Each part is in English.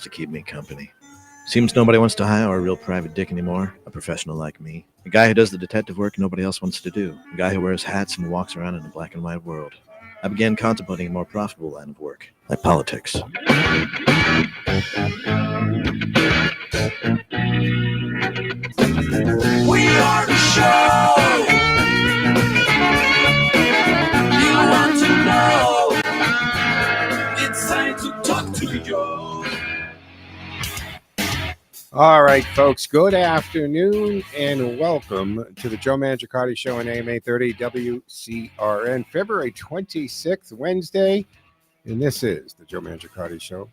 to keep me company. Seems nobody wants to hire a real private dick anymore, a professional like me. A guy who does the detective work nobody else wants to do. A guy who wears hats and walks around in a black and white world. I began contemplating a more profitable line of work, like politics. We are the show you want to know. It's time to talk to you. All right, folks, good afternoon and welcome to the Joe Mangiacotti Show on AM 830 WCRN, February 26th, Wednesday, and this is the Joe Mangiacotti Show.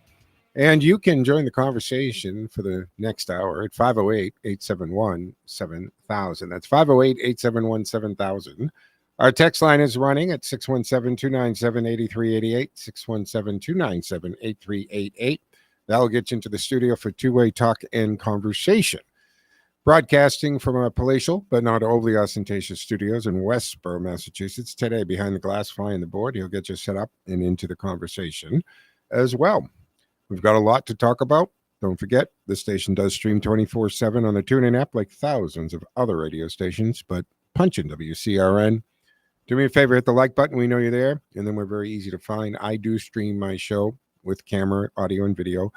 And you can join the conversation for the next hour at 508-871-7000. That's 508-871-7000. Our text line is running at 617-297-8388, 617-297-8388. That'll get you into the studio for two-way talk and conversation. Broadcasting from our palatial but not overly ostentatious studios in Westboro, Massachusetts. Today, behind the glass flying the board, he'll get you set up and into the conversation as well. We've got a lot to talk about. Don't forget, the station does stream 24/7 on the TuneIn app like thousands of other radio stations, but punch in WCRN. Do me a favor, hit the like button. We know you're there, and then we're very easy to find. I do stream my show with camera, audio, and video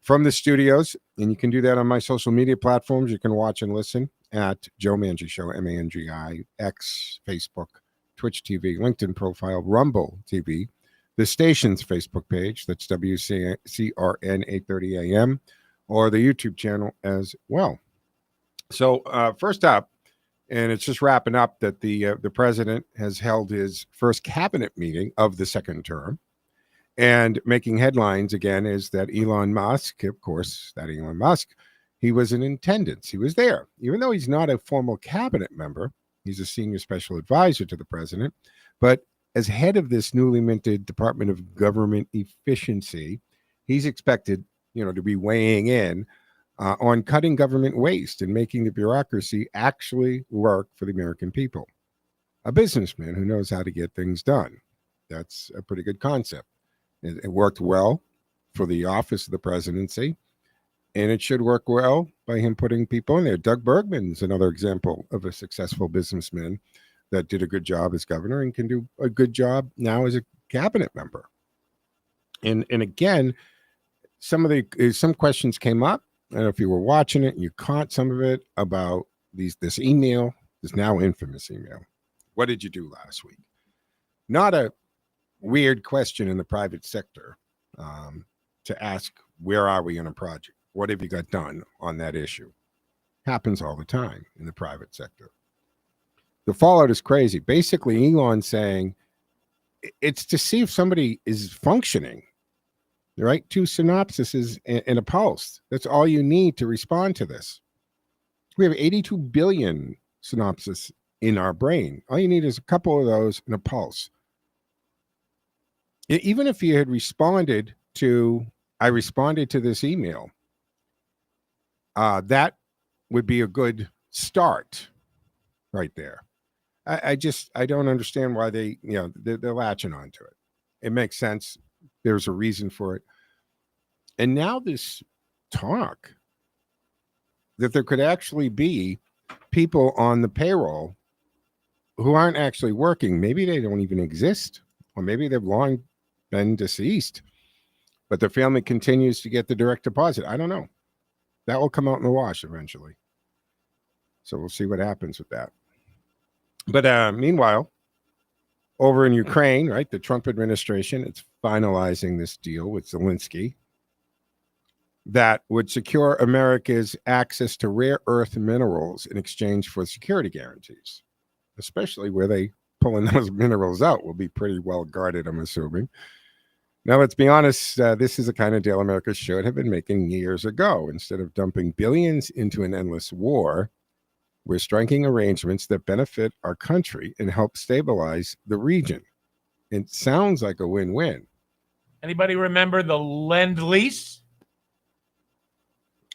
from the studios, and you can do that on my social media platforms. You can watch and listen at Joe Mangi Show, Mangi, X, Facebook, Twitch TV, LinkedIn profile, Rumble TV, the station's Facebook page, that's WCRN 830 AM, or the YouTube channel as well. So first up, and it's just wrapping up that the president has held his first cabinet meeting of the second term. And making headlines again is that Elon Musk, of course, he was in attendance. He was there. Even though he's not a formal cabinet member, he's a senior special advisor to the president. But as head of this newly minted Department of Government Efficiency, he's expected, to be weighing in on cutting government waste and making the bureaucracy actually work for the American people. A businessman who knows how to get things done. That's a pretty good concept. It worked well for the office of the presidency, and it should work well by him putting people in there. Doug Bergman's another example of a successful businessman that did a good job as governor and can do a good job now as a cabinet member. And again, some questions came up. I don't know if you were watching it and you caught some of it about this email, this now infamous email. What did you do last week? Not a weird question in the private sector to ask, where are we in a project? What have you got done on that issue? Happens all the time in the private sector. The fallout is crazy. Basically, Elon's saying it's to see if somebody is functioning, right? 2 synopsises and a pulse. That's all you need to respond to this. We have 82 billion synapses in our brain. All you need is a couple of those and a pulse. Even if you had responded to this email, that would be a good start right there. I don't understand why they're latching onto it. It makes sense. There's a reason for it. And now this talk that there could actually be people on the payroll who aren't actually working. Maybe they don't even exist, or maybe they've long been deceased, but their family continues to get the direct deposit. I don't know. That will come out in the wash eventually. So we'll see what happens with that. But meanwhile, over in Ukraine, right, the Trump administration, it's finalizing this deal with Zelensky that would secure America's access to rare earth minerals in exchange for security guarantees, especially where they pulling those minerals out will be pretty well guarded, I'm assuming. Now, let's be honest, this is the kind of deal America should have been making years ago. Instead of dumping billions into an endless war, we're striking arrangements that benefit our country and help stabilize the region. It sounds like a win-win. Anybody remember the Lend-Lease?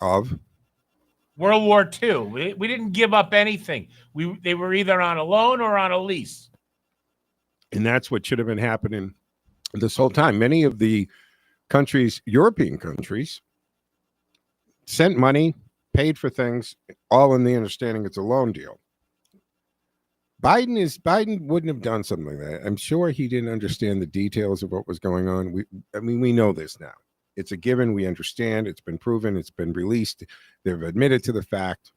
Of? World War II. We didn't give up anything. They were either on a loan or on a lease. And that's what should have been happening this whole time. Many of the countries, European countries, sent money, paid for things, all in the understanding it's a loan deal. Biden wouldn't have done something like that. I'm sure he didn't understand the details of what was going on. We know this now. It's a given. We understand. It's been proven. It's been released. They've admitted to the fact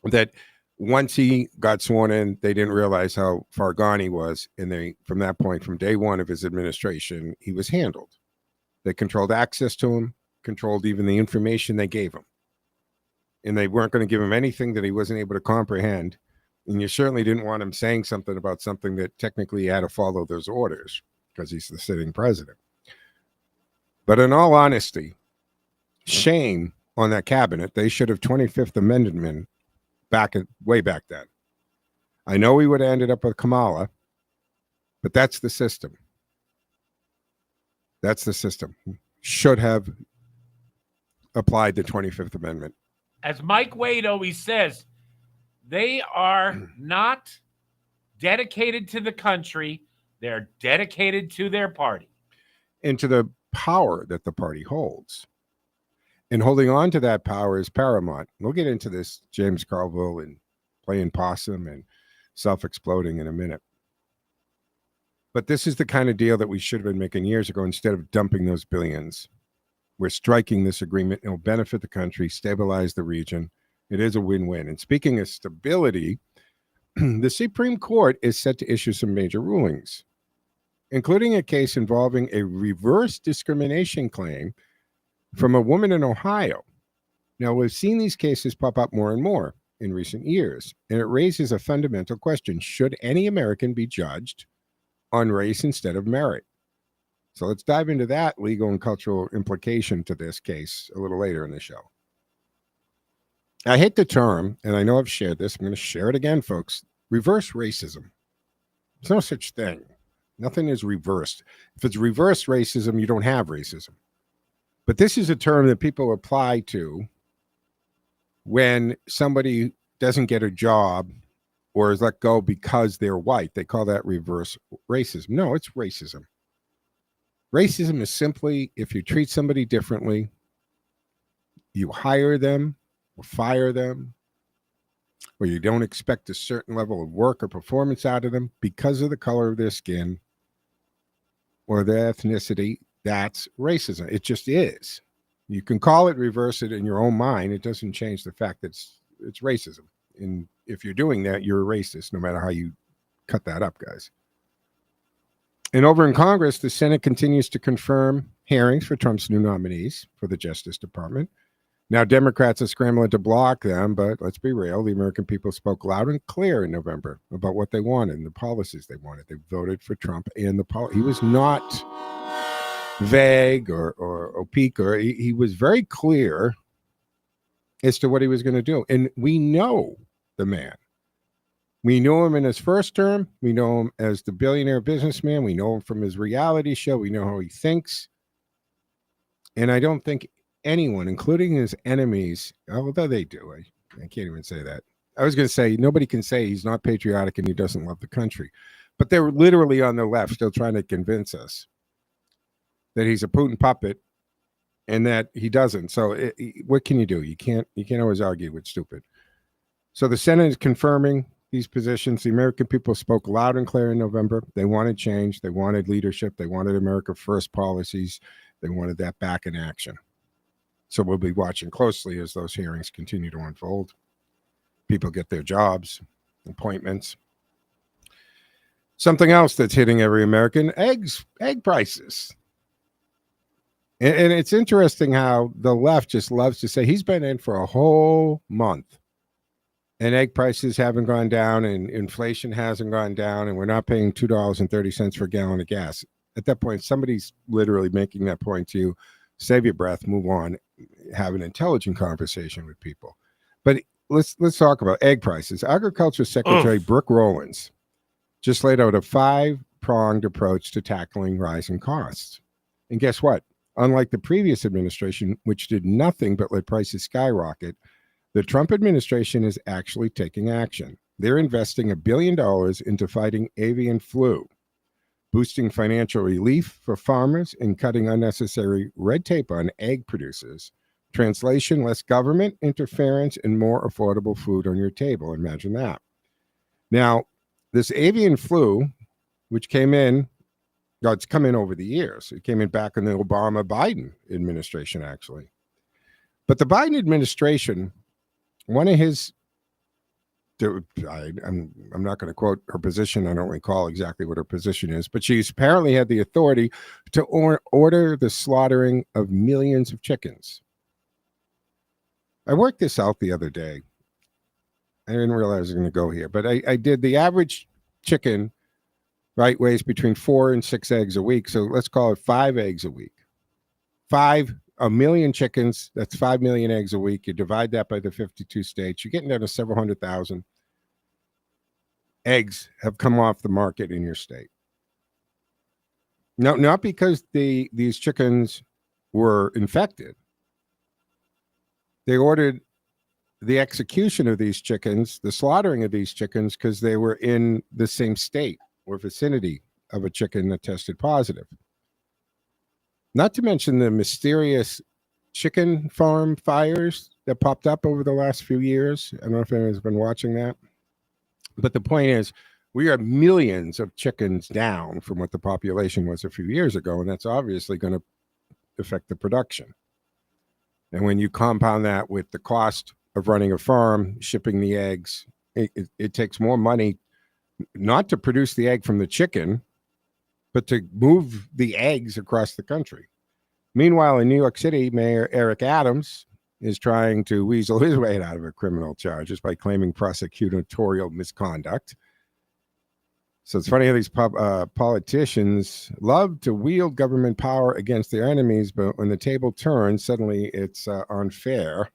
that once he got sworn in, they didn't realize how far gone he was. And from that point, from day one of his administration, he was handled. They controlled access to him, controlled even the information they gave him. And they weren't going to give him anything that he wasn't able to comprehend. And you certainly didn't want him saying something about something that technically he had to follow those orders because he's the sitting president. But in all honesty, shame on that cabinet. They should have 25th Amendment way back then. I know we would have ended up with Kamala, but that's the system. That's the system. Should have applied the 25th Amendment. As Mike Wade always says, they are not dedicated to the country. They're dedicated to their party. And to the power that the party holds. And holding on to that power is paramount. We'll get into this, James Carville, and playing possum and self-exploding in a minute. But this is the kind of deal that we should have been making years ago instead of dumping those billions. We're striking this agreement. It will benefit the country, stabilize the region. It is a win-win. And speaking of stability, the Supreme Court is set to issue some major rulings, including a case involving a reverse discrimination claim from a woman in Ohio. Now, we've seen these cases pop up more and more in recent years, and it raises a fundamental question. Should any American be judged on race instead of merit? So let's dive into that legal and cultural implication to this case a little later in the show. I hate the term, and I know I've shared this. I'm going to share it again, folks. Reverse racism. There's no such thing. Nothing is reversed. If it's reverse racism, you don't have racism. But this is a term that people apply to when somebody doesn't get a job or is let go because they're white. They call that reverse racism. No, it's racism. Racism is simply if you treat somebody differently, you hire them or fire them, or you don't expect a certain level of work or performance out of them because of the color of their skin or their ethnicity. That's racism. It just is. You can call it, reverse it in your own mind. It doesn't change the fact that it's racism. And if you're doing that, you're a racist, no matter how you cut that up, guys. And over in Congress, the Senate continues to confirm hearings for Trump's new nominees for the Justice Department. Now, Democrats are scrambling to block them, but let's be real. The American people spoke loud and clear in November about what they wanted and the policies they wanted. They voted for Trump, and he was not vague or opaque, or he was very clear as to what he was going to do. And we know the man. We know him in his first term. We know him as the billionaire businessman. We know him from his reality show. We know how he thinks. And I don't think anyone, including his enemies, although they do, I can't even say that. I was going to say nobody can say he's not patriotic and he doesn't love the country. But they're literally on the left still trying to convince us that he's a Putin puppet and that he doesn't. So what can you do? You can't always argue with stupid. So the Senate is confirming these positions. The American people spoke loud and clear in November. They wanted change. They wanted leadership. They wanted America First policies. They wanted that back in action. So we'll be watching closely as those hearings continue to unfold. People get their jobs, appointments. Something else that's hitting every American, egg prices. And it's interesting how the left just loves to say he's been in for a whole month and egg prices haven't gone down and inflation hasn't gone down and we're not paying $2.30 for a gallon of gas. At that point, somebody's literally making that point to you. Save your breath, move on, have an intelligent conversation with people. But let's talk about egg prices. Agriculture Secretary Brooke Rollins just laid out a 5-pronged approach to tackling rising costs. And guess what? Unlike the previous administration, which did nothing but let prices skyrocket, the Trump administration is actually taking action. They're investing $1 billion into fighting avian flu, boosting financial relief for farmers, and cutting unnecessary red tape on egg producers Translation, less government interference and more affordable food on your table. Imagine that. Now, this avian flu, which came in, well, it's come in over the years. It came in back in the Obama-Biden administration, actually. But the Biden administration, one of his, I'm not going to quote her position. I don't recall exactly what her position is, but she's apparently had the authority to order the slaughtering of millions of chickens. I worked this out the other day. I didn't realize I was going to go here, but I did the average chicken, right, weighs between 4 and 6 eggs a week. So let's call it 5 eggs a week. 1 million chickens, that's 5 million eggs a week. You divide that by the 52 states, you're getting down to several 100,000 eggs have come off the market in your state. No, not because these chickens were infected. They ordered the execution of these chickens, the slaughtering of these chickens, because they were in the same state or vicinity of a chicken that tested positive. Not to mention the mysterious chicken farm fires that popped up over the last few years. I don't know if anyone's been watching that. But the point is, we are millions of chickens down from what the population was a few years ago, and that's obviously going to affect the production. And when you compound that with the cost of running a farm, shipping the eggs, it takes more money not to produce the egg from the chicken, but to move the eggs across the country. Meanwhile, in New York City, Mayor Eric Adams is trying to weasel his way out of a criminal charges by claiming prosecutorial misconduct. So it's funny how these politicians love to wield government power against their enemies, but when the table turns, suddenly it's unfair.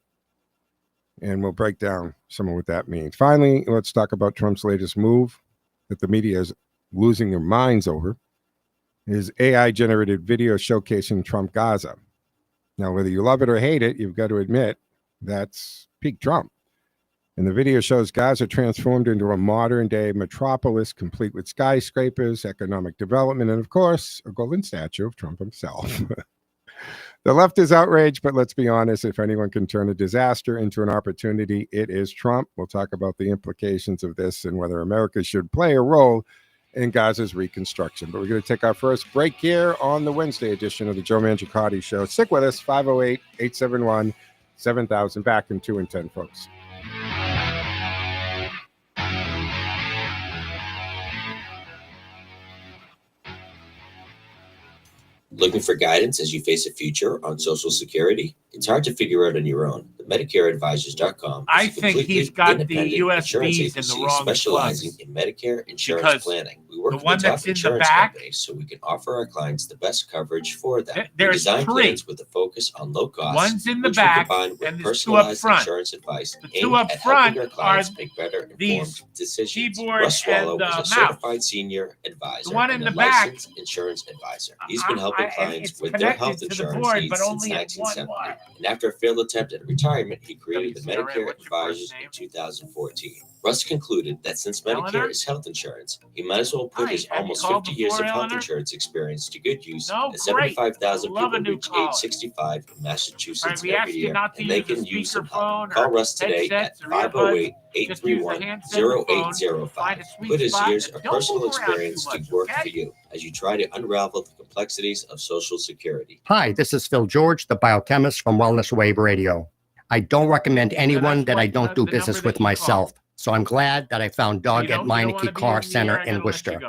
And we'll break down some of what that means. Finally, let's talk about Trump's latest move that the media is losing their minds over. His AI-generated video showcasing Trump Gaza. Now, whether you love it or hate it, you've got to admit that's peak Trump. And the video shows Gaza transformed into a modern-day metropolis, complete with skyscrapers, economic development, and, of course, a golden statue of Trump himself. The left is outraged, but let's be honest, if anyone can turn a disaster into an opportunity, it is Trump. We'll talk about the implications of this and whether America should play a role in Gaza's reconstruction. But we're going to take our first break here on the Wednesday edition of the Joe Mangiacotti Show. Stick with us, 508-871-7000. Back in 2 and 10, folks. Looking for guidance as you face a future on Social Security? It's hard to figure out on your own. But MedicareAdvisors.com I think he's got the USBs in the wrong specializing plugs. in Medicare insurance planning. We work the with one top that's in the insurance back, companies so we can offer our clients the best coverage for them. We there's design 3. plans with a focus on low costs. One's in the which we back, combine with and there's 2 up personalized front. insurance advice The aimed 2 up at front helping our clients are make better informed these decisions. keyboard Russ Swallow and, is a mouse. certified senior advisor The one and in a the back, licensed insurance advisor. He's been helping clients it's with their connected health to the insurance board, needs but since only at 1970. one wire. And after a failed attempt at retirement, he created the WCRN, Medicare what's your Advisors first name? in 2014. Russ concluded that since Eleanor? Medicare is health insurance, he might as well put Hi, his have you almost called 50 years before, of health Eleanor? insurance experience to good use No, as great. 75,000 Love a people new reach caller. age 65 in All right, Massachusetts we asked every you year, not to and they use a can use some help. speakerphone or Call Russ today at headsets or earbuds. Just use the 508-831-0805. handset or phone. Find a sweet Put his spot years and of don't personal move around too experience much, to work okay? for you as you try to unravel the complexities of Social Security. Hi, this is Phil George, the biochemist from Wellness Wave Radio. I don't recommend anyone that I don't do business with myself, so I'm glad that I found Doug at Meineke Car Center in Worcester.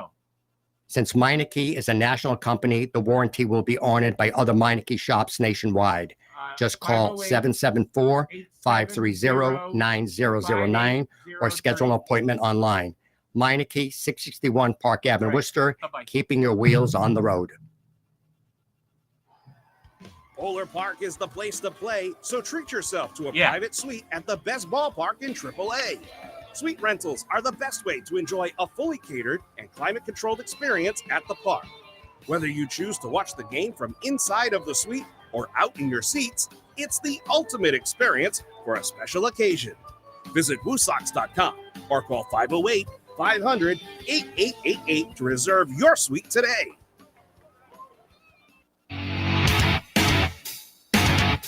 Since Meineke is a national company, the warranty will be honored by other Meineke shops nationwide. Just call 774-530-9009 or schedule an appointment online. Meineke, 661 Park Avenue, Worcester, keeping your wheels on the road. Polar Park is the place to play, so treat yourself to a private suite at the best ballpark in AAA. Suite rentals are the best way to enjoy a fully catered and climate-controlled experience at the park. Whether you choose to watch the game from inside of the suite or out in your seats, it's the ultimate experience for a special occasion. Visit WooSox.com or call 508-500-8888 to reserve your suite today.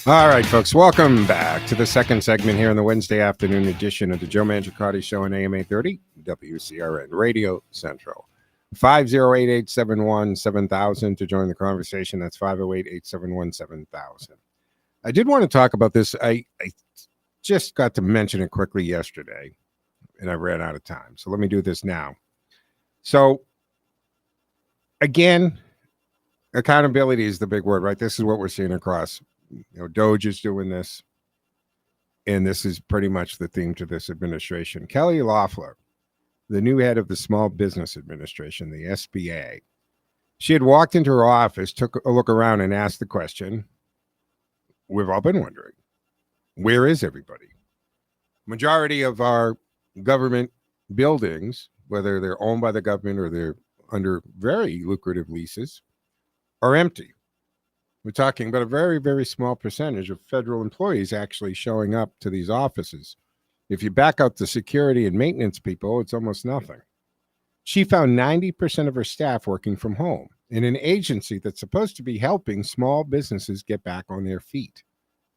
All right, folks, welcome back to the second segment here in the Wednesday afternoon edition of the Joe Mangiacotti Show on AM 830, WCRN Radio Central. 508-871-7000 to join the conversation. That's 508-871-7000. I did want to talk about this. I just got to mention it quickly yesterday, and I ran out of time. So let me do this now. So, again, accountability is the big word, right? This is what we're seeing across. Doge is doing this, and this is pretty much the theme to this administration. Kelly Loeffler, the new head of the Small Business Administration, the SBA, she had walked into her office, took a look around, and asked the question, we've all been wondering, where is everybody? Majority of our government buildings, whether they're owned by the government or they're under very lucrative leases, are empty. We're talking about a very, very small percentage of federal employees actually showing up to these offices. If you back out the security and maintenance people, it's almost nothing. She found 90% of her staff working from home in an agency that's supposed to be helping small businesses get back on their feet.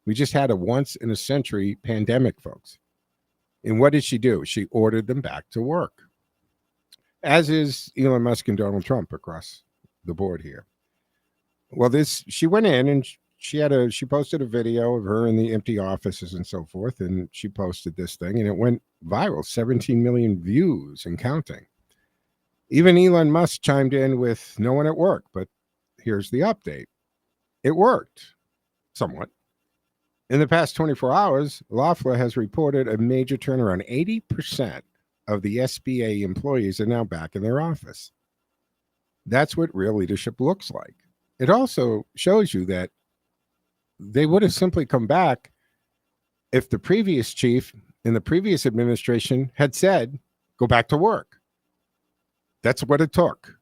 We just had a once-in-a-century pandemic, folks. And what did she do? She ordered them back to work, as is Elon Musk and Donald Trump across the board here. Well, she went in and she posted a video of her in the empty offices and so forth, and she posted this thing, and it went viral, 17 million views and counting. Even Elon Musk chimed in with no one at work, but here's the update. It worked somewhat. In the past 24 hours, Loeffler has reported a major turnaround. 80% of the SBA employees are now back in their office. That's what real leadership looks like. It also shows you that they would have simply come back if the previous chief in the previous administration had said, go back to work. That's what it took.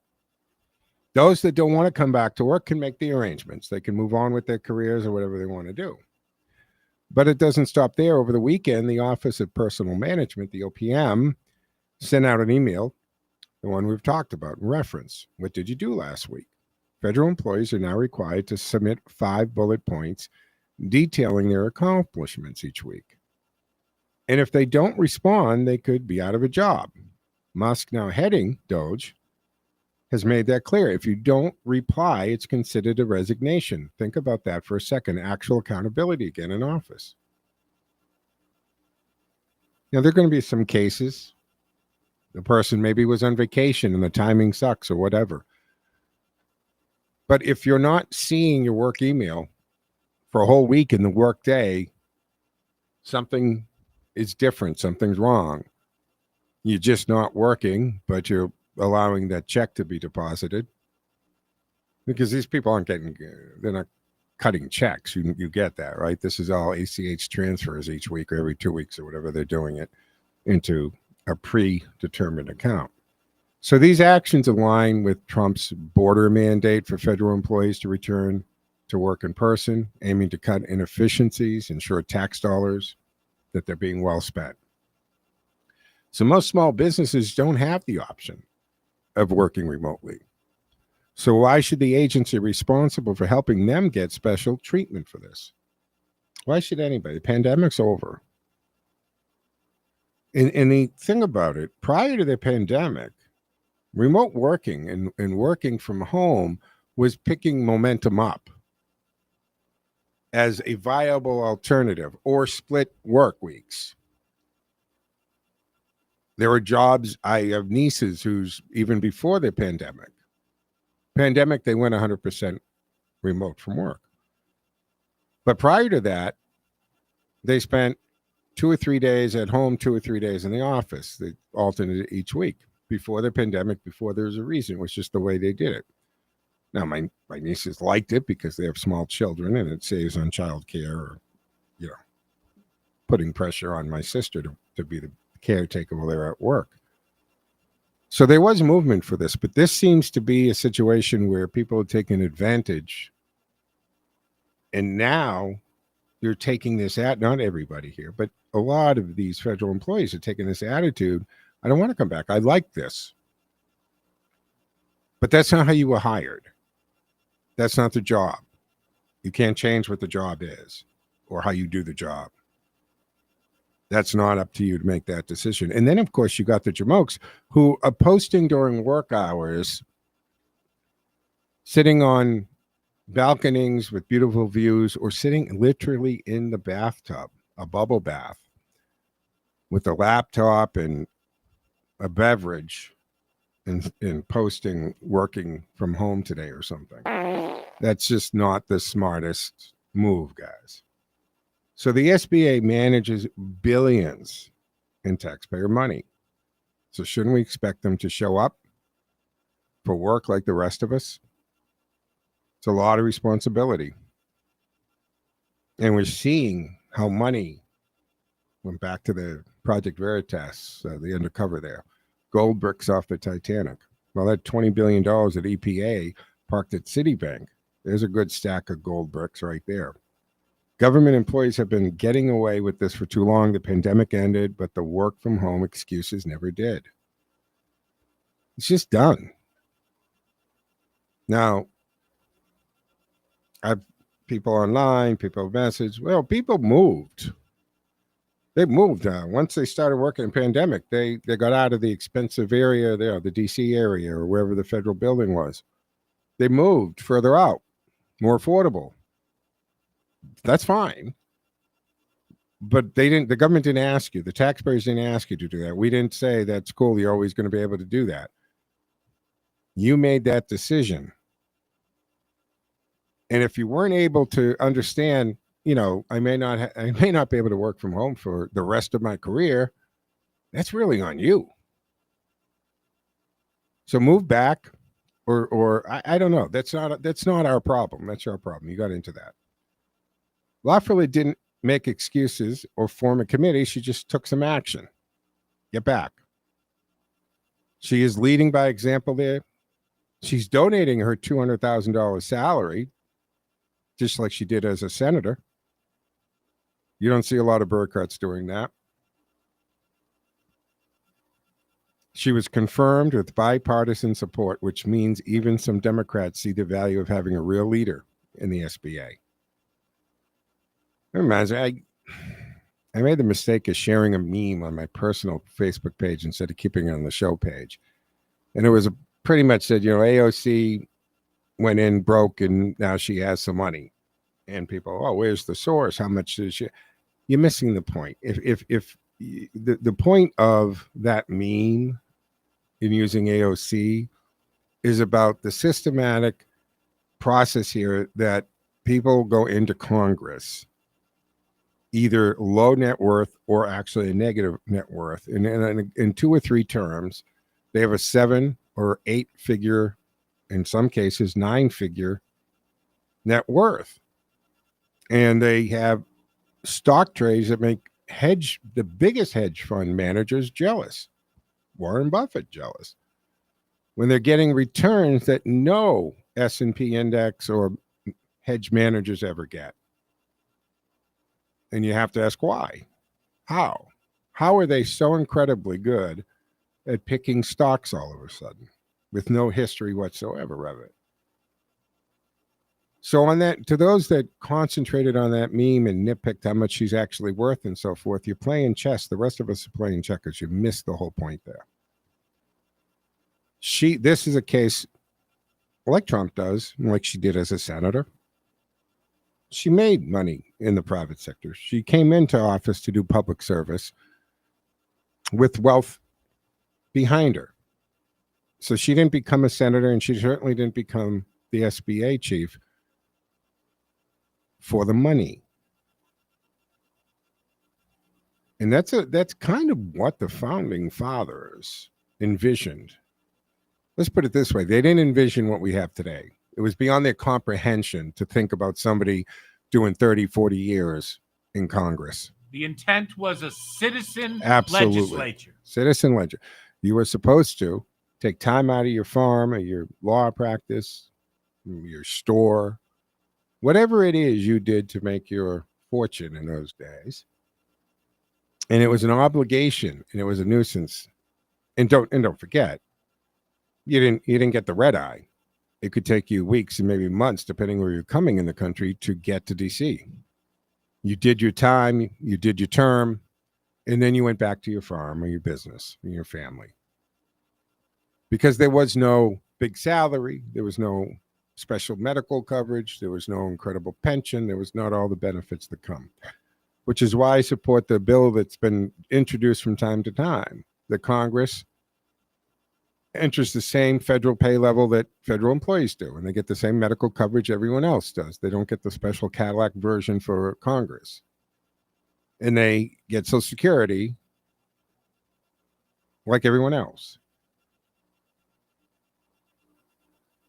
Those that don't want to come back to work can make the arrangements. They can move on with their careers or whatever they want to do. But it doesn't stop there. Over the weekend, the Office of Personal Management, the OPM, sent out an email, the one we've talked about in reference. What did you do last week? Federal employees are now required to submit 5 bullet points detailing their accomplishments each week. And if they don't respond, they could be out of a job. Musk, now heading Doge, has made that clear. If you don't reply, it's considered a resignation. Think about that for a second. Actual accountability again in office. Now, there are going to be some cases. The person maybe was on vacation and the timing sucks or whatever. But if you're not seeing your work email for a whole week in the work day, something is different. Something's wrong. You're just not working, but you're allowing that check to be deposited. Because these people aren't getting, they're not cutting checks. You get that, right? This is all ACH transfers each week or every 2 weeks or whatever they're doing it into a predetermined account. So these actions align with Trump's border mandate for federal employees to return to work in person, aiming to cut inefficiencies, ensure tax dollars that they're being well spent. So most small businesses don't have the option of working remotely. So why should the agency responsible for helping them get special treatment for this? Why should anybody? The pandemic's over. And the thing about it, prior to the pandemic, remote working and working from home was picking momentum up as a viable alternative, or split work weeks. There were jobs, I have nieces who's even before the pandemic, they went 100% remote from work. But prior to that, they spent 2 or 3 days at home, 2 or 3 days in the office. They alternated each week. Before the pandemic, before there was a reason, it was just the way they did it. Now, my nieces liked it because they have small children and it saves on childcare or, putting pressure on my sister to be the caretaker while they're at work. So there was movement for this, but this seems to be a situation where people are taking advantage. And now you're taking this not everybody here, but a lot of these federal employees are taking this attitude. I don't want to come back. I like this. But that's not how you were hired. That's not the job. You can't change what the job is. or how you do the job. That's not up to you to make that decision. And then, of course, you got the jamokes who are posting during work hours, sitting on balconies with beautiful views, or sitting literally in the bathtub, a bubble bath, with a laptop and a beverage, and posting working from home today or something. That's just not the smartest move, guys. So the SBA manages billions in taxpayer money. So shouldn't we expect them to show up for work like the rest of us? It's a lot of responsibility. And we're seeing how money went back to the Project Veritas, the undercover there. Gold bricks off the Titanic. Well, that $20 billion at EPA parked at Citibank. There's a good stack of gold bricks right there. Government employees have been getting away with this for too long. The pandemic ended, but the work from home excuses never did. It's just done. Now, I've people online, people have messaged, well, people moved. They moved. Once they started working in pandemic, they got out of the expensive area there, the DC area or wherever the federal building was. They moved further out, more affordable. That's fine. But the government didn't ask you. The taxpayers didn't ask you to do that. We didn't say that's cool. You're always going to be able to do that. You made that decision. And if you weren't able to understand, I may not be able to work from home for the rest of my career, that's really on you. So move back, or I don't know. That's not our problem. That's your problem. You got into that. Lawfully didn't make excuses or form a committee. She just took some action. Get back. She is leading by example there. She's donating her $200,000 salary, just like she did as a senator. You don't see a lot of bureaucrats doing that. She was confirmed with bipartisan support, which means even some Democrats see the value of having a real leader in the SBA. I made the mistake of sharing a meme on my personal Facebook page instead of keeping it on the show page. And it was pretty much said, AOC went in broke and now she has some money. And people, oh, where's the source? How much is she? You're missing the point. If the point of that meme in using AOC is about the systematic process here that people go into Congress, either low net worth or actually a negative net worth. And in 2 or 3 terms, they have a 7 or 8 figure, in some cases, 9-figure net worth. And they have stock trades that make the biggest hedge fund managers jealous. Warren Buffett jealous. When they're getting returns that no S&P index or hedge managers ever get. And you have to ask why. How? How are they so incredibly good at picking stocks all of a sudden with no history whatsoever of it? So on that, to those that concentrated on that meme and nitpicked how much she's actually worth and so forth, you're playing chess. The rest of us are playing checkers. You missed the whole point there. This is a case like Trump does, like she did as a senator. She made money in the private sector. She came into office to do public service with wealth behind her. So she didn't become a senator, and she certainly didn't become the SBA chief for the money. And that's kind of what the founding fathers envisioned. Let's put it this way. They didn't envision what we have today. It was beyond their comprehension to think about somebody doing 30, 40 years in Congress. The intent was a citizen Absolutely. legislature. Citizen legislature. You were supposed to take time out of your farm or your law practice, your store, whatever it is you did to make your fortune in those days. And it was an obligation, and it was a nuisance. And don't forget, you didn't get the red eye. It could take you weeks and maybe months, depending where you're coming in the country, to get to DC. You did your time, you did your term, and then you went back to your farm or your business and your family. Because there was no big salary, there was no special medical coverage, there was no incredible pension, there was not all the benefits that come. Which is why I support the bill that's been introduced from time to time. The Congress enters the same federal pay level that federal employees do, and they get the same medical coverage everyone else does. They don't get the special Cadillac version for Congress. And they get Social Security like everyone else.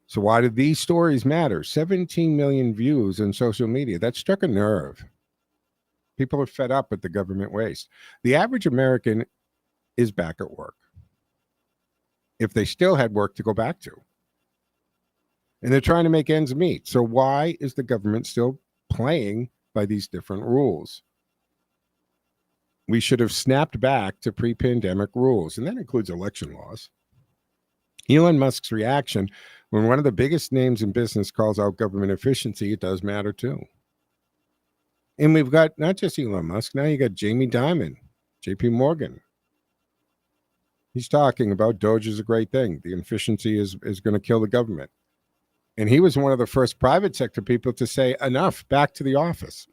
So why do these stories matter? 17 million views on social media. That struck a nerve. People are fed up with the government waste. The average American is back at work, if they still had work to go back to. And they're trying to make ends meet. So why is the government still playing by these different rules? We should have snapped back to pre-pandemic rules, and that includes election laws. Elon Musk's reaction when one of the biggest names in business calls out government efficiency, it does matter too. And we've got not just Elon Musk, now you got Jamie Dimon, JP Morgan. He's talking about Doge is a great thing. The efficiency is going to kill the government. And he was one of the first private sector people to say, enough, back to the office.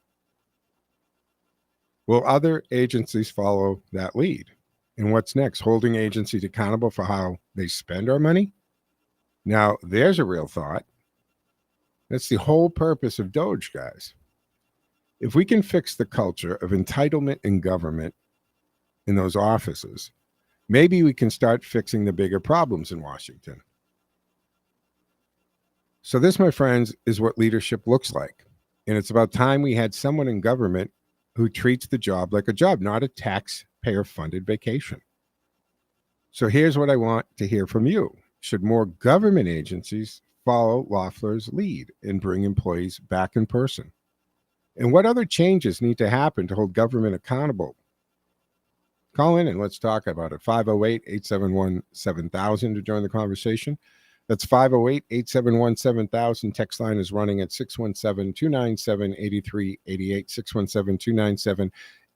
Will other agencies follow that lead? And what's next? Holding agencies accountable for how they spend our money? Now, there's a real thought. That's the whole purpose of Doge, guys. If we can fix the culture of entitlement in government in those offices, maybe we can start fixing the bigger problems in Washington. So this, my friends, is what leadership looks like. And it's about time we had someone in government who treats the job like a job, not a taxpayer-funded vacation. So here's what I want to hear from you. Should more government agencies follow Loeffler's lead and bring employees back in person? And what other changes need to happen to hold government accountable? Call in and let's talk about it. 508-871-7000 to join the conversation. That's 508-871-7000. Text line is running at 617-297-8388,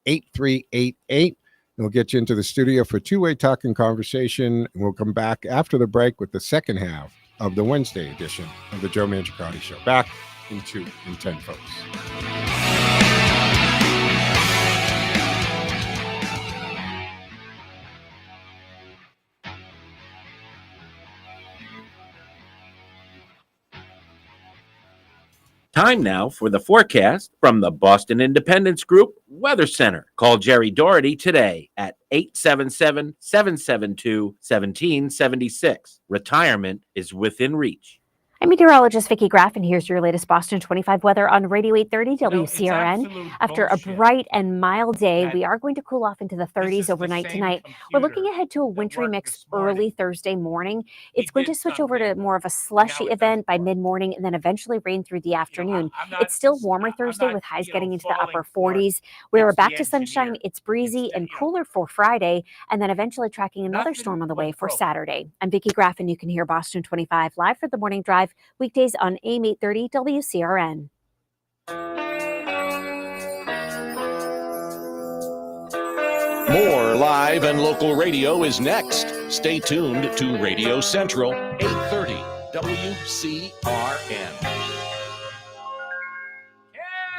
617-297-8388. We'll get you into the studio for two-way talking conversation. And we'll come back after the break with the second half of the Wednesday edition of the Joe Mangiacotti Show. Back in 2 and 10, folks. Time now for the forecast from the Boston Independence Group Weather Center. Call Jerry Doherty today at 877-772-1776. Retirement is within reach. I'm meteorologist Vicki Graff, and here's your latest Boston 25 weather on Radio 830 WCRN. After a bright and mild day, we are going to cool off into the 30s overnight tonight. We're looking ahead to a wintry mix early Thursday morning. It's going to switch over to more of a slushy event by mid-morning and then eventually rain through the afternoon. It's still warmer Thursday with highs getting into the upper 40s. We're back to sunshine. It's breezy and cooler for Friday, and then eventually tracking another storm on the way for Saturday. I'm Vicki Graff, and you can hear Boston 25 live for the morning drive weekdays on AM 830 WCRN. More live and local radio is next. Stay tuned to Radio Central 830 WCRN.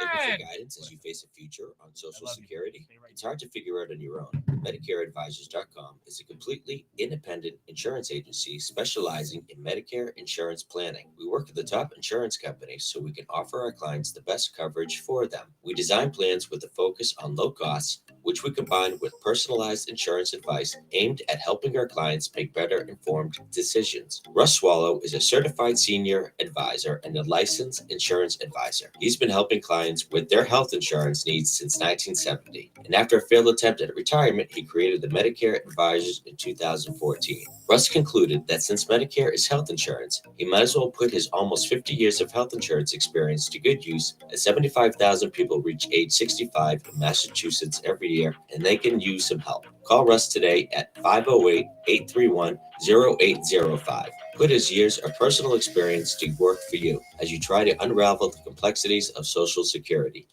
Looking for guidance as you face a future on Social Security? It's hard to figure out on your own. MedicareAdvisors.com is a completely independent insurance agency specializing in Medicare insurance planning. We work with the top insurance companies so we can offer our clients the best coverage for them. We design plans with a focus on low costs, which we combine with personalized insurance advice aimed at helping our clients make better informed decisions. Russ Swallow is a certified senior advisor and a licensed insurance advisor. He's been helping clients with their health insurance needs since 1970. And after a failed attempt at retirement, he created the Medicare Advisors in 2014. Russ concluded that since Medicare is health insurance, he might as well put his almost 50 years of health insurance experience to good use, as 75,000 people reach age 65 in Massachusetts every year, and they can use some help. Call Russ today at 508-831-0805. Put his years of personal experience to work for you as you try to unravel the complexities of Social Security.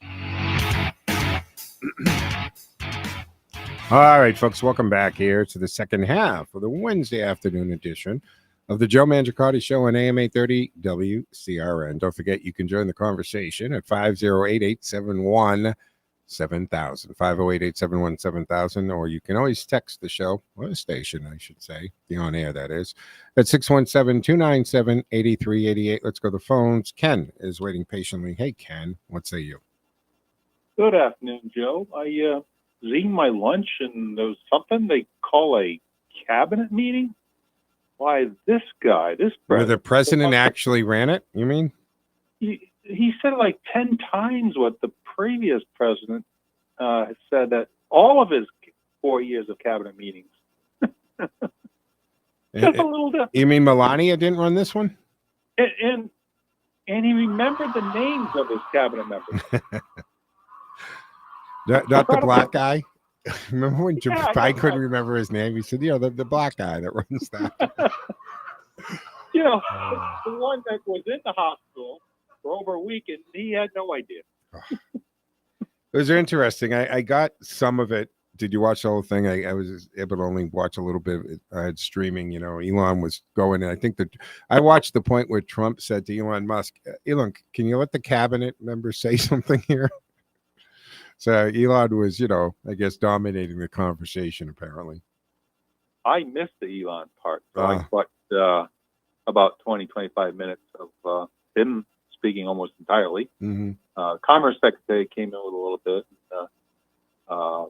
All right, folks, welcome back here to the second half of the Wednesday afternoon edition of the Joe Mangiacotti Show on AM 830 WCRN. Don't forget, you can join the conversation at 508-871-7000, 508-871-7000, or you can always text the show, or the station, I should say, the on-air, that is, at 617-297-8388. Let's go to the phones. Ken is waiting patiently. Hey, Ken, what say you? Good afternoon, Joe. I was eating my lunch, and there was something they call a cabinet meeting. Why, this guy, this Where president, the president actually ran it, you mean? he said like 10 times what the previous president has said at all of his 4 years of cabinet meetings. Just a little different. You mean Melania didn't run this one? And he remembered the names of his cabinet members. Not the black guy. Remember when I couldn't remember his name? He said, the black guy that runs that. The one that was in the hospital for over a week, and he had no idea. It was interesting. I got some of it. Did you watch the whole thing? I was able to only watch a little bit. I had streaming. Elon was going, and I think that I watched the point where Trump said to Elon Musk, Elon, can you let the cabinet members say something here? So Elon was, I guess, dominating the conversation, apparently. I missed the Elon part. So I watched about 20, 25 minutes of him speaking almost entirely. Mm-hmm. Commerce Secretary came in with a little bit.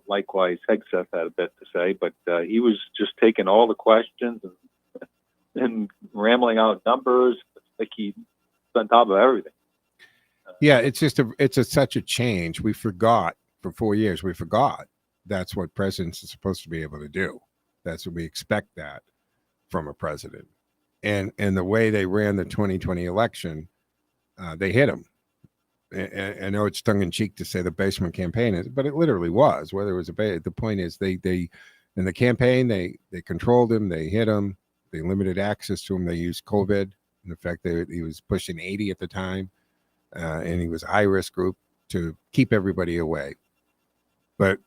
Likewise, Hegseth had a bit to say, but he was just taking all the questions and rambling out numbers like he's on top of everything. Yeah, it's just such a change. We forgot for 4 years. We forgot that's what presidents are supposed to be able to do. That's what we expect that from a president. And the way they ran the 2020 election, they hit him. I know it's tongue in cheek to say the basement campaign is, but it literally was. Whether it was the point is they in the campaign they controlled him, they hit him, they limited access to him, they used COVID and the fact that he was pushing 80 at the time. And he was a high-risk group to keep everybody away. But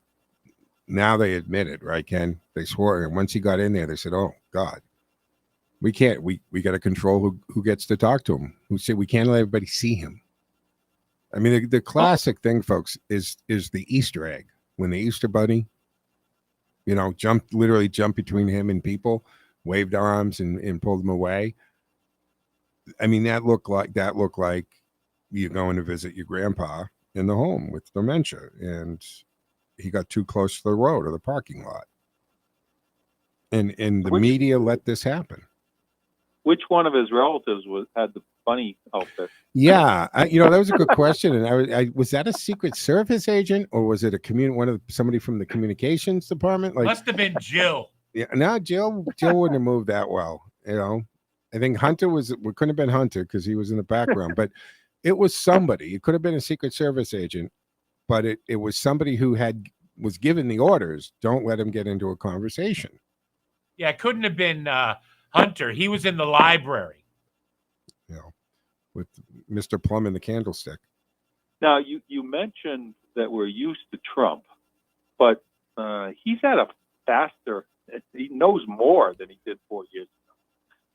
now they admit it, right, Ken? They swore, and once he got in there, they said, oh, God, we can't. We got to control who gets to talk to him. Who said we can't let everybody see him. I mean, the classic thing, folks, is the Easter egg. When the Easter bunny, literally jumped between him and people, waved arms and pulled them away. I mean, that looked like you're going to visit your grandpa in the home with dementia, and he got too close to the road or the parking lot. And the media let this happen. Which one of his relatives had the bunny outfit? Yeah, that was a good question. And I was that a Secret Service agent, or was it somebody from the communications department? Must have been Jill. Yeah, no, Jill wouldn't have moved that well. I think Hunter couldn't have been Hunter because he was in the background, but it was somebody. It could have been a Secret Service agent, but it was somebody who was given the orders. Don't let him get into a conversation. Yeah, it couldn't have been Hunter. He was in the library. With Mr. Plum and the candlestick. Now, you mentioned that we're used to Trump, but he's at a faster. He knows more than he did 4 years ago.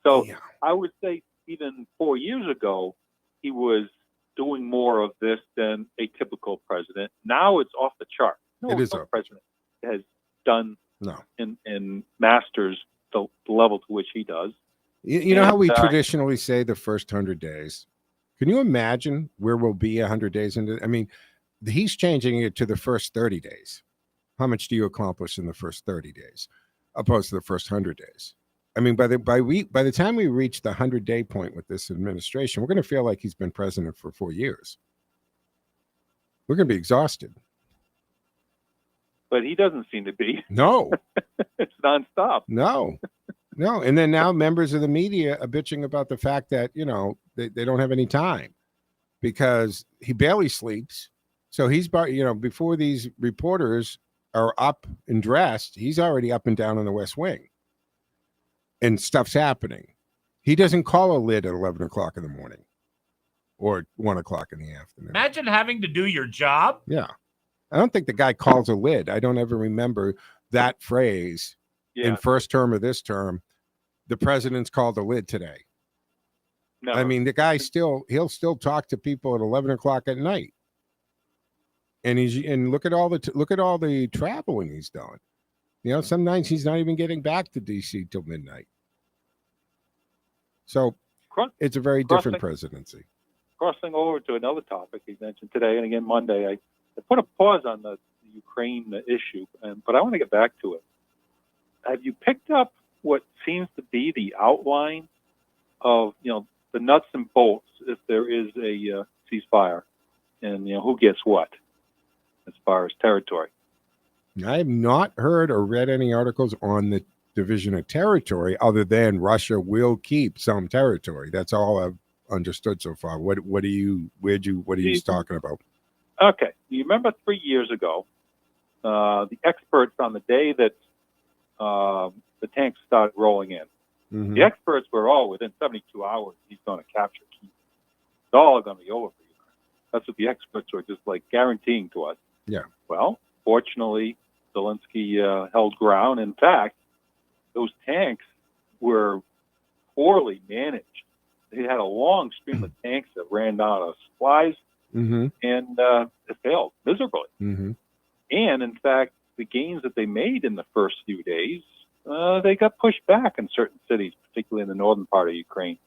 So yeah. I would say even 4 years ago, he was doing more of this than a typical president. Now it's off the chart. No president has done and masters the level to which he does. You know how we traditionally say the first 100 days? Can you imagine where we'll be 100 days into? I mean, he's changing it to the first 30 days. How much do you accomplish in the first 30 days opposed to the first 100 days? I mean, by the time we reach the 100-day point with this administration, we're going to feel like he's been president for 4 years. We're going to be exhausted. But he doesn't seem to be. No. It's nonstop. No. And then now members of the media are bitching about the fact that, they don't have any time because he barely sleeps. So he's, before these reporters are up and dressed, he's already up and down on the West Wing. And stuff's happening. He doesn't call a lid at 11 o'clock in the morning or 1 o'clock in the afternoon. Imagine having to do your job. Yeah. I don't think the guy calls a lid. I don't ever remember that phrase in first term or this term. The president's called a lid today. Never. I mean, the guy he'll still talk to people at 11 o'clock at night. And look at all the traveling he's done. You know, some nights he's not even getting back to DC till midnight. So it's a very different presidency. Crossing over to another topic he mentioned today, and again Monday, I put a pause on the Ukraine issue, but I want to get back to it. Have you picked up what seems to be the outline of the nuts and bolts if there is a ceasefire, and who gets what as far as territory? I have not heard or read any articles on the division of territory other than Russia will keep some territory. That's all I've understood so far. What are you talking about? Okay, you remember 3 years ago, the experts on the day that the tanks started rolling in, the experts were all within 72 hours. He's going to capture Kyiv. It's all going to be over for Ukraine. That's what the experts were just like guaranteeing to us. Yeah. Well, fortunately, Zelensky held ground. In fact, those tanks were poorly managed. They had a long stream of tanks that ran out of supplies, and it failed miserably. And in fact, the gains that they made in the first few days, they got pushed back in certain cities, particularly in the northern part of Ukraine.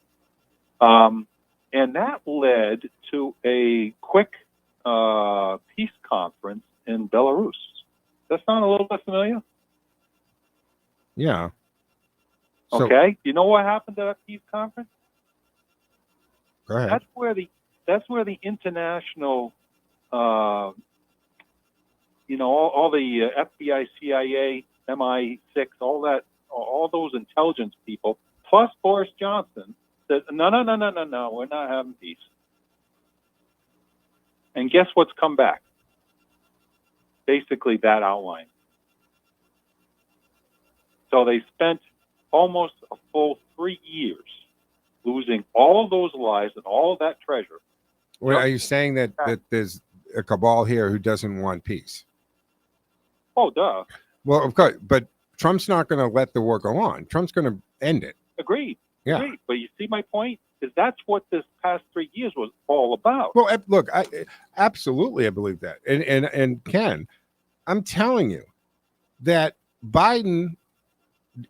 And that led to a quick peace conference in Belarus. That sound a little bit familiar? Yeah. Okay. You know what happened to that peace conference? Go ahead. That's where the international, all the FBI, CIA, MI6, all those intelligence people, plus Boris Johnson, said, no, we're not having peace. And guess what's come back? Basically that outline. So they spent almost a full 3 years losing all of those lives and all of that treasure. Well, are you saying that there's a cabal here who doesn't want peace? Oh, duh. Well, of course, but Trump's not going to let the war go on. Trump's going to end it. Agreed. Yeah. Agreed. But you see my point? Is that's what this past 3 years was all about. Well, look, I believe that. And Ken, I'm telling you that Biden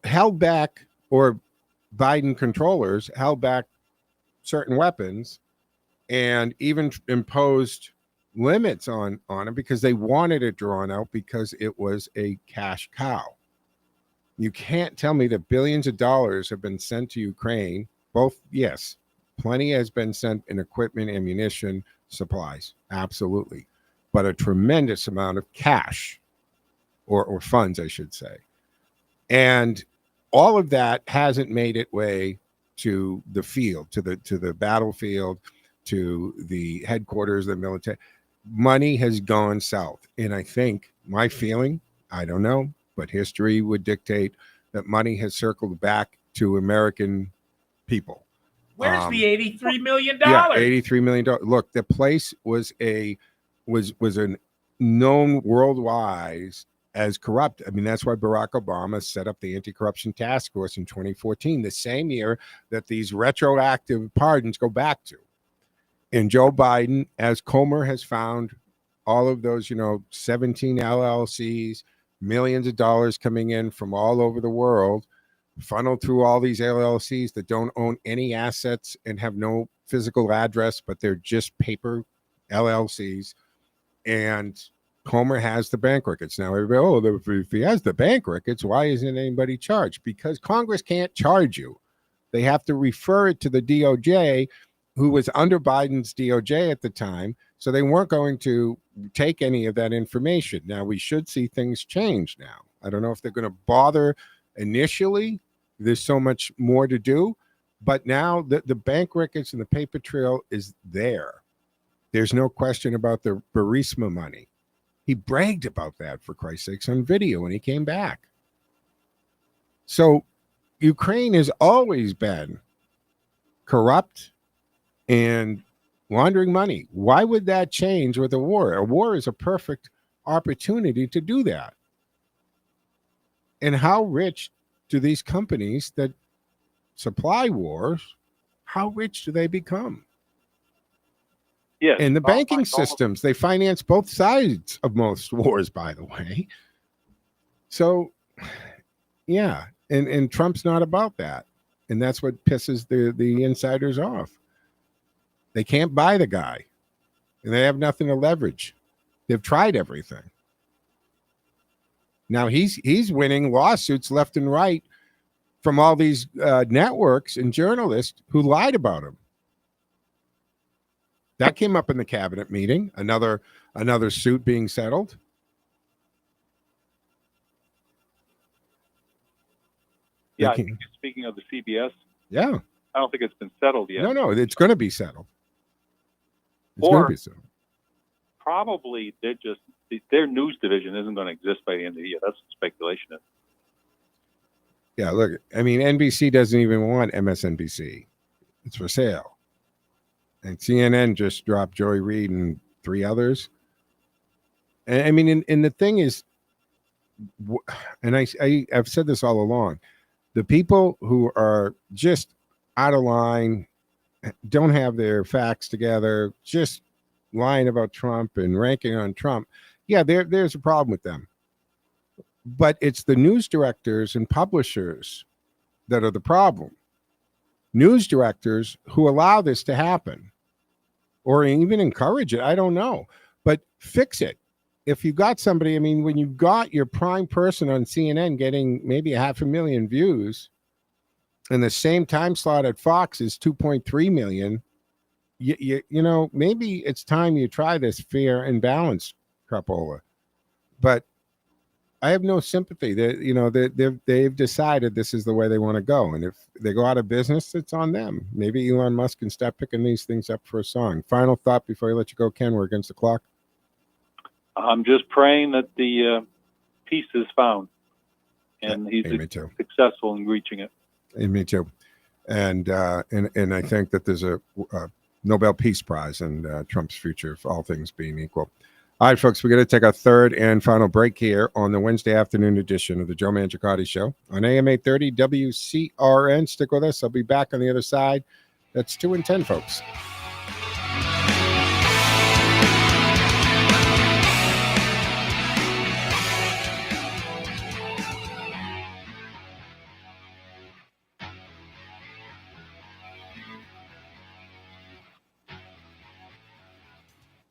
held back, or Biden controllers held back certain weapons and even imposed limits on it because they wanted it drawn out because it was a cash cow. You can't tell me that billions of dollars have been sent to Ukraine. Both, yes, plenty has been sent in equipment, ammunition, supplies, absolutely, but a tremendous amount of cash or funds, I should say. And all of that hasn't made its way to the field, to the battlefield, to the headquarters of the military. Money has gone south. And I think my feeling, I don't know, but history would dictate that money has circled back to American people. Where's the $83 million? Yeah, $83 million. Look, the place was known worldwide as corrupt. I mean, that's why Barack Obama set up the anti-corruption task force in 2014, the same year that these retroactive pardons go back to. And Joe Biden, as Comer has found all of those, 17 LLCs, millions of dollars coming in from all over the world, funneled through all these LLCs that don't own any assets and have no physical address, but they're just paper LLCs. And Comer has the bank records. Now, everybody, if he has the bank records, why isn't anybody charged? Because Congress can't charge you. They have to refer it to the DOJ, who was under Biden's DOJ at the time. So they weren't going to take any of that information. Now, we should see things change now. I don't know if they're going to bother initially. There's so much more to do. But now the bank records and the paper trail is there. There's no question about the Burisma money. He bragged about that, for Christ's sakes, on video when he came back. So Ukraine has always been corrupt and laundering money. Why would that change with a war? A war is a perfect opportunity to do that. And how rich do these companies that supply wars, how rich do they become? Yes. And the banking systems, they finance both sides of most wars, by the way. So, yeah, and Trump's not about that. And that's what pisses the insiders off. They can't buy the guy, and they have nothing to leverage. They've tried everything. Now he's winning lawsuits left and right from all these networks and journalists who lied about him. That came up in the cabinet meeting. Another suit being settled. Yeah, I think speaking of the CBS, yeah, I don't think it's been settled yet. No, it's going to be settled. It's going to be settled. Probably their news division isn't going to exist by the end of the year. That's speculation. Yeah, look, I mean, NBC doesn't even want MSNBC. It's for sale. And CNN just dropped Joy Reid and 3 others. And I mean, and the thing is, and I've said this all along, the people who are just out of line, don't have their facts together, just lying about Trump and ranking on Trump, yeah, there's a problem with them. But it's the news directors and publishers that are the problem. News directors who allow this to happen or even encourage it, I don't know, but fix it. If you got somebody, I mean, when you got your prime person on CNN getting maybe 500,000 views and the same time slot at Fox is 2.3 million, you know, maybe it's time you try this fair and balanced crapola. But I have no sympathy. They've decided this is the way they want to go. And if they go out of business, it's on them. Maybe Elon Musk can start picking these things up for a song. Final thought before I let you go, Ken. We're against the clock. I'm just praying that the peace is found, and he's successful in reaching it. And me too. And I think that there's a Nobel Peace Prize in Trump's future, if all things being equal. All right, folks, we're going to take a third and final break here on the Wednesday afternoon edition of the Joe Mangiacotti Show on AM 830 WCRN. Stick with us. I'll be back on the other side. That's 2 and 10, folks.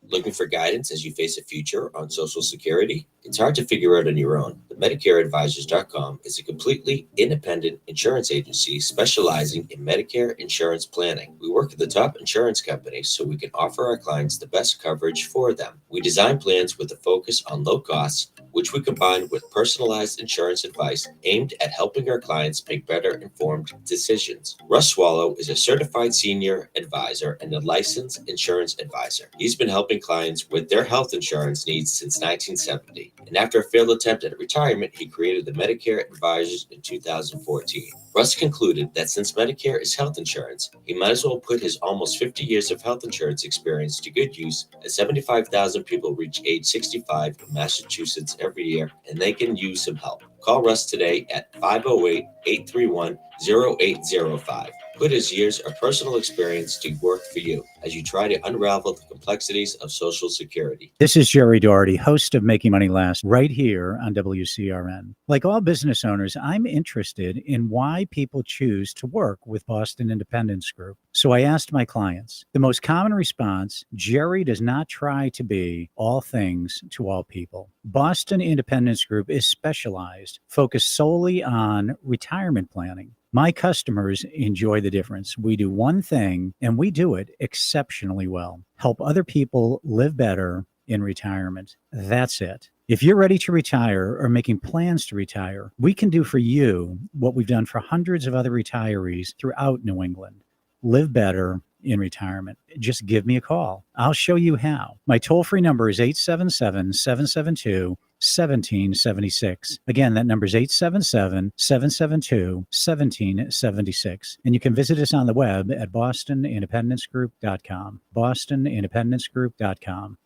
Looking for guidance as you face a future on Social Security? It's hard to figure out on your own, but MedicareAdvisors.com is a completely independent insurance agency specializing in Medicare insurance planning. We work with the top insurance companies so we can offer our clients the best coverage for them. We design plans with a focus on low costs, which we combine with personalized insurance advice aimed at helping our clients make better informed decisions. Russ Swallow is a certified senior advisor and a licensed insurance advisor. He's been helping clients with their health insurance needs since 1970. And after a failed attempt at retirement, he created the Medicare Advisors in 2014. Russ concluded that since Medicare is health insurance, he might as well put his almost 50 years of health insurance experience to good use, as 75,000 people reach age 65 in Massachusetts every year, and they can use some help. Call Russ today at 508-831-0805. Put his years of personal experience to work for you as you try to unravel the complexities of Social Security. This is Jerry Doherty, host of Making Money Last, right here on WCRN. Like all business owners, I'm interested in why people choose to work with Boston Independence Group. So I asked my clients. The most common response, Jerry does not try to be all things to all people. Boston Independence Group is specialized, focused solely on retirement planning. My customers enjoy the difference. We do one thing, and we do it exceptionally well. Help other people live better in retirement. That's it. If you're ready to retire or making plans to retire, we can do for you what we've done for hundreds of other retirees throughout New England. Live better in retirement. Just give me a call. I'll show you how. My toll-free number is 877-772-1776. Again, that number is 877-772-1776. And you can visit us on the web at bostonindependencegroup.com. bostonindependencegroup.com.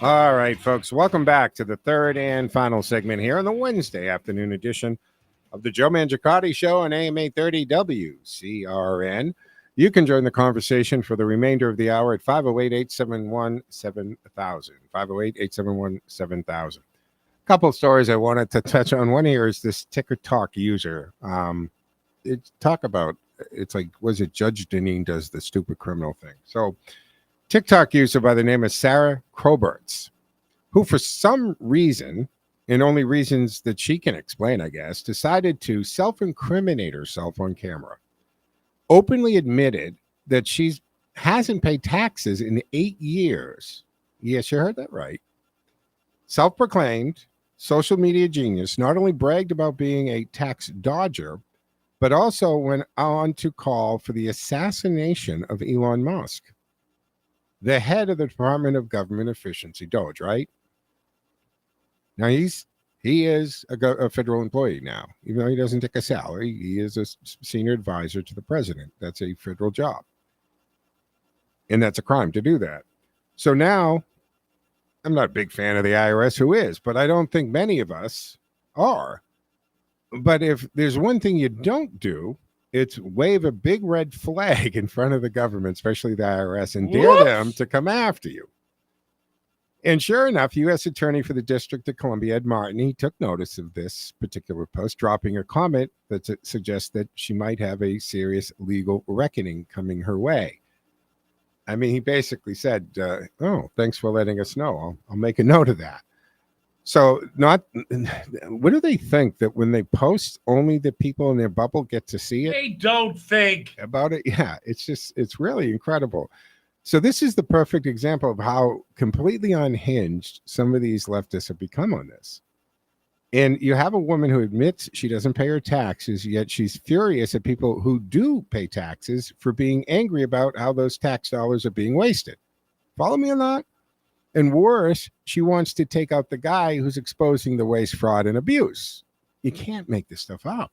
All right, folks, welcome back to the third and final segment here on the Wednesday afternoon edition of the Joe Mangiacotti Show on AM 830 WCRN. You can join the conversation for the remainder of the hour at 508-871-7000. 508-871-7000. Couple of stories I wanted to touch on. One here is this TikTok user. It's like, was it Judge Deneen does the stupid criminal thing? So TikTok user by the name of Sarah Croberts, who for some reason, and only reasons that she can explain, I guess, decided to self-incriminate herself on camera. Openly admitted that she hasn't paid taxes in 8 years. Yes, you heard that right. Self-proclaimed social media genius not only bragged about being a tax dodger, but also went on to call for the assassination of Elon Musk, the head of the Department of Government Efficiency, DOGE, right? Now, he is a federal employee now. Even though he doesn't take a salary, he is a senior advisor to the president. That's a federal job. And that's a crime to do that. So now, I'm not a big fan of the IRS, who is, but I don't think many of us are. But if there's one thing you don't do, it's wave a big red flag in front of the government, especially the IRS, and dare them to come after you. And sure enough, U.S. Attorney for the District of Columbia, Ed Martin, he took notice of this particular post, dropping a comment that suggests that she might have a serious legal reckoning coming her way. I mean, he basically said, oh, thanks for letting us know. I'll make a note of that. So what do they think, that when they post, only the people in their bubble get to see it? They don't think about it. Yeah, it's really incredible. So this is the perfect example of how completely unhinged some of these leftists have become on this. And you have a woman who admits she doesn't pay her taxes, yet she's furious at people who do pay taxes for being angry about how those tax dollars are being wasted. Follow me on that? And worse, she wants to take out the guy who's exposing the waste, fraud, and abuse. You can't make this stuff up.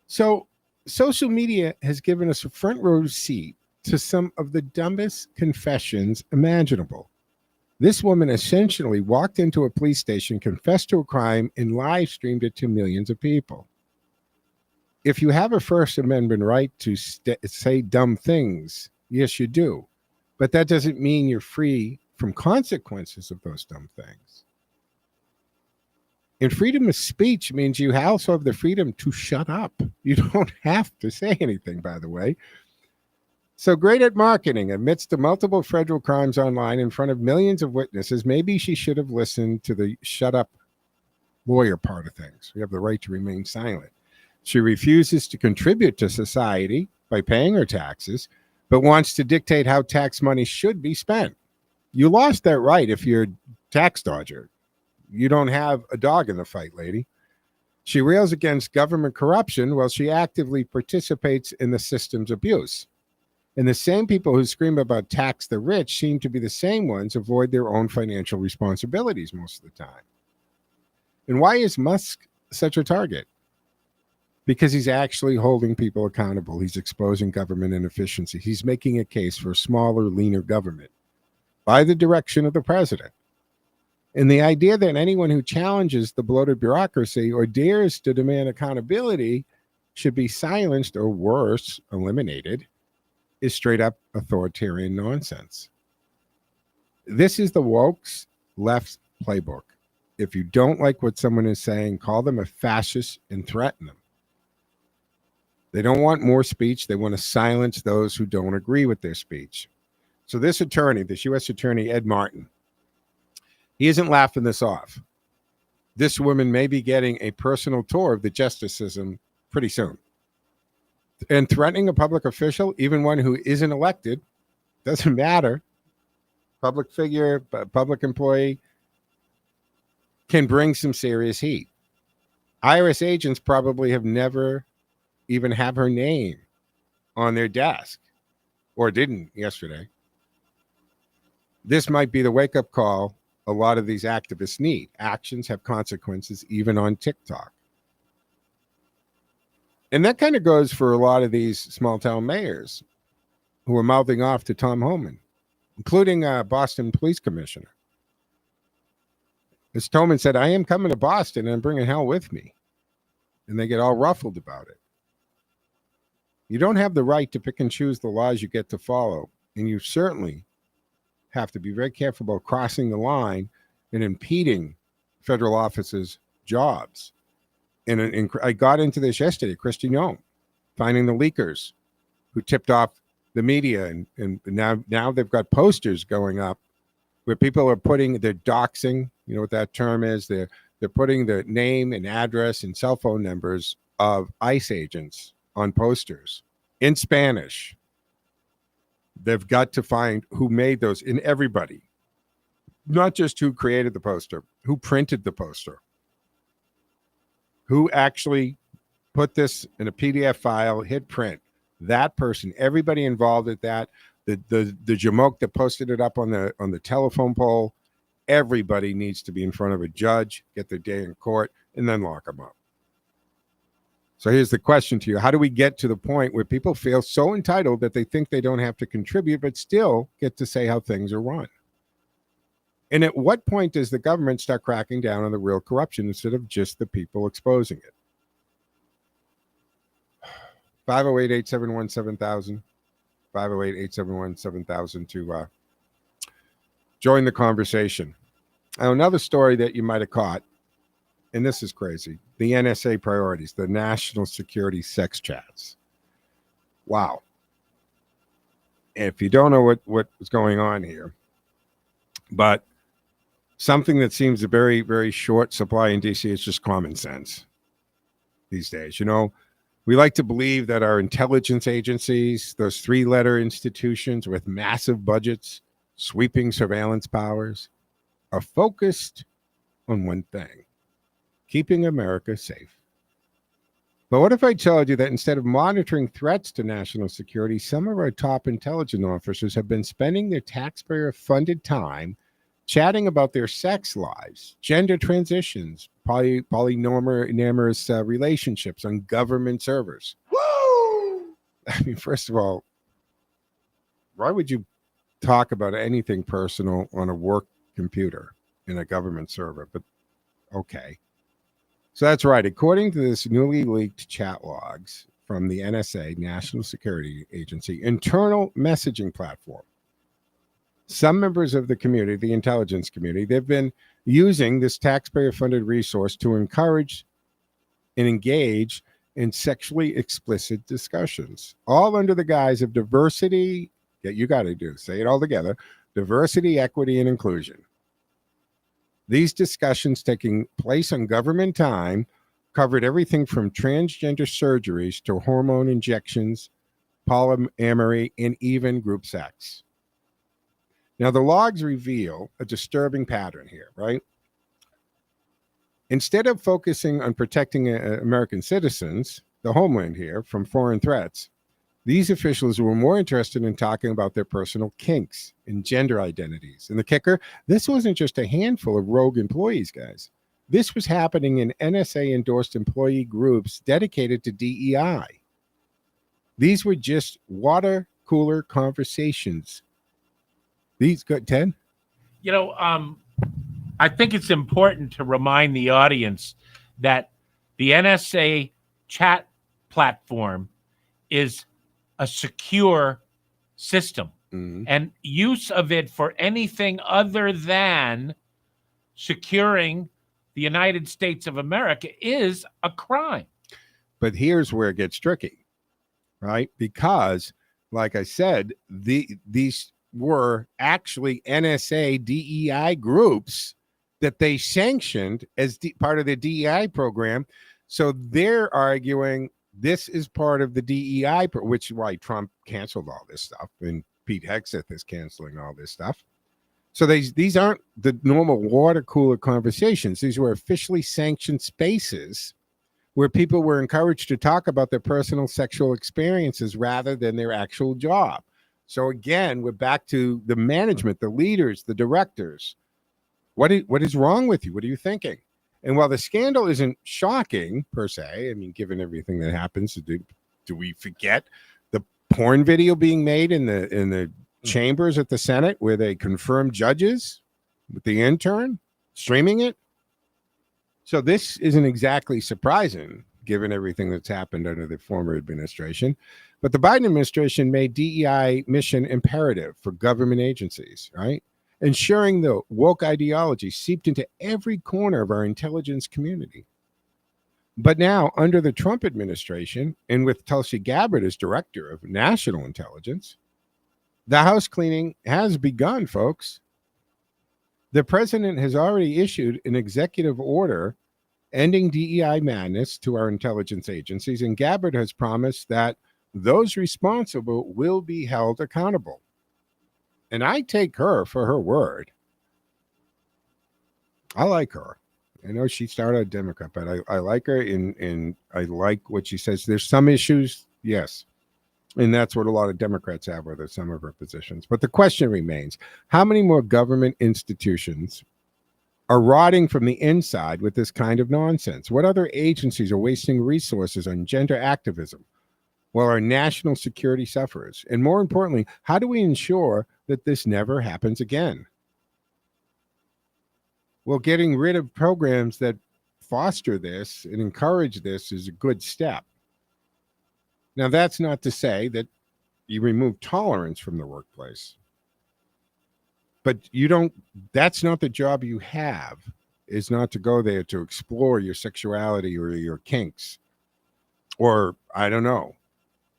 So social media has given us a front row seat to some of the dumbest confessions imaginable. This woman essentially walked into a police station, confessed to a crime, and live streamed it to millions of people. If you have a First Amendment right to say dumb things, yes, you do. But that doesn't mean you're free from consequences of those dumb things. And freedom of speech means you also have the freedom to shut up. You don't have to say anything, by the way. So great at marketing amidst the multiple federal crimes online in front of millions of witnesses. Maybe she should have listened to the shut up lawyer part of things. We have the right to remain silent. She refuses to contribute to society by paying her taxes, but wants to dictate how tax money should be spent. You lost that right if you're a tax dodger. You don't have a dog in the fight, lady. She rails against government corruption while she actively participates in the system's abuse. And the same people who scream about tax the rich seem to be the same ones who avoid their own financial responsibilities most of the time. And why is Musk such a target? Because he's actually holding people accountable. He's exposing government inefficiency. He's making a case for a smaller, leaner government by the direction of the president. And the idea that anyone who challenges the bloated bureaucracy or dares to demand accountability should be silenced or worse, eliminated, is straight up authoritarian nonsense. This is the woke's left's playbook. If you don't like what someone is saying, call them a fascist and threaten them. They don't want more speech. They want to silence those who don't agree with their speech. So this attorney, this U.S. Attorney, Ed Martin, he isn't laughing this off. This woman may be getting a personal tour of the justice system pretty soon. And threatening a public official, even one who isn't elected, doesn't matter. Public figure, public employee, can bring some serious heat. IRS agents probably have never even have her name on their desk, or didn't yesterday. This might be the wake-up call a lot of these activists need. Actions have consequences, even on TikTok. And that kind of goes for a lot of these small-town mayors who are mouthing off to Tom Homan. including Boston Police Commissioner. As Tolman said, I am coming to Boston and I'm bringing hell with me. And they get all ruffled about it. You don't have the right to pick and choose the laws you get to follow. And you certainly have to be very careful about crossing the line and impeding federal officers' jobs. And I got into this yesterday, Christian Young, finding the leakers who tipped off the media. And now they've got posters going up where people are they're doxing, you know what that term is? They're putting the name and address and cell phone numbers of ICE agents on posters in Spanish. They've got to find who made those, in everybody, not just who created the poster, who printed the poster, who actually put this in a PDF file, hit print. That person, everybody involved at that, the jamoke that posted it up on the telephone pole, everybody needs to be in front of a judge, get their day in court, and then lock them up. So here's the question to you. How do we get to the point where people feel so entitled that they think they don't have to contribute, but still get to say how things are run? And at what point does the government start cracking down on the real corruption instead of just the people exposing it? 508-871-7000, 508-871-7000 to join the conversation. Now, another story that you might have caught, and this is crazy, the NSA priorities, the national security sex chats. Wow. If you don't know what was going on here, but something that seems a very, very short supply in DC is just common sense these days. You know, we like to believe that our intelligence agencies, those three-letter institutions with massive budgets, sweeping surveillance powers, are focused on one thing: keeping America safe. But what if I told you that instead of monitoring threats to national security, some of our top intelligence officers have been spending their taxpayer-funded time chatting about their sex lives, gender transitions, polyamorous relationships on government servers? Woo! I mean, first of all, why would you talk about anything personal on a work computer in a government server? But okay. So that's right. According to this newly leaked chat logs from the NSA, National Security Agency, internal messaging platform, some members of the community, the intelligence community, they've been using this taxpayer-funded resource to encourage and engage in sexually explicit discussions, all under the guise of diversity. Yeah, you got to say it all together: diversity, equity, and inclusion. These discussions taking place on government time covered everything from transgender surgeries to hormone injections, polyamory, and even group sex. Now, the logs reveal a disturbing pattern here, right? Instead of focusing on protecting American citizens, the homeland here, from foreign threats, these officials were more interested in talking about their personal kinks and gender identities. And the kicker, this wasn't just a handful of rogue employees, guys. This was happening in NSA-endorsed employee groups dedicated to DEI. These were just water cooler conversations. These good, Ted? You know, I think it's important to remind the audience that the NSA chat platform is a secure system, and use of it for anything other than securing the United States of America is a crime. But here's where it gets tricky, right? Because, like I said, these were actually NSA DEI groups that they sanctioned as part of the DEI program. So they're arguing this is part of the DEI, which is why Trump canceled all this stuff, and Pete Hegseth is canceling all this stuff. So these aren't the normal water cooler conversations. These were officially sanctioned spaces where people were encouraged to talk about their personal sexual experiences rather than their actual job. So again, we're back to the management, the leaders, the directors. What is wrong with you? What are you thinking? And while the scandal isn't shocking per se, I mean, given everything that happens, do we forget the porn video being made in the chambers at the Senate where they confirm judges with the intern streaming it. So this isn't exactly surprising given everything that's happened under the former administration. But the Biden administration made DEI mission imperative for government agencies, right? Ensuring the woke ideology seeped into every corner of our intelligence community. But now, under the Trump administration, and with Tulsi Gabbard as director of national intelligence, the house cleaning has begun, folks. The president has already issued an executive order ending DEI madness to our intelligence agencies, and Gabbard has promised that those responsible will be held accountable. And I take her for her word. I like her. I know she started a Democrat, but I like her, and I like what she says. There's some issues, yes, and that's what a lot of Democrats have with some of her positions. But the question remains, how many more government institutions are rotting from the inside with this kind of nonsense? What other agencies are wasting resources on gender activism while our national security suffers? And more importantly, how do we ensure that this never happens again? Well, getting rid of programs that foster this and encourage this is a good step. Now, that's not to say that you remove tolerance from the workplace. But that's not the job you have, is not to go there to explore your sexuality or your kinks. Or, I don't know,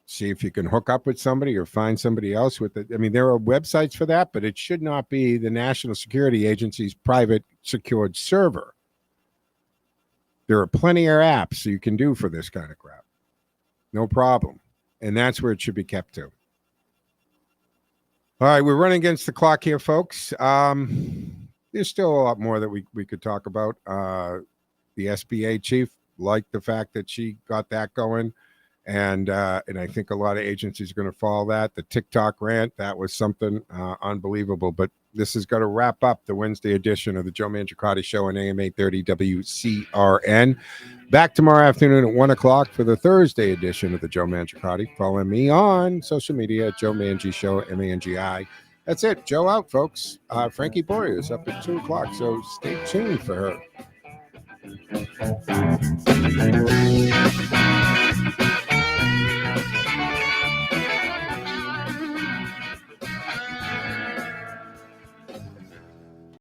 see if you can hook up with somebody or find somebody else with it. I mean, there are websites for that, but it should not be the National Security Agency's private secured server. There are plenty of apps you can do for this kind of crap. No problem. And that's where it should be kept to. All right, we're running against the clock here, folks. There's still a lot more that we could talk about. The SBA chief liked the fact that she got that going. And I think a lot of agencies are going to follow that. The TikTok rant, that was something unbelievable. But this is going to wrap up the Wednesday edition of the Joe Mangiacotti Show on AM 830 WCRN. Back tomorrow afternoon at 1 o'clock for the Thursday edition of the Joe Mangiacotti. Follow me on social media at Joe Mangi Show, MANGI. That's it. Joe out, folks. Frankie Boyer is up at 2 o'clock, so stay tuned for her.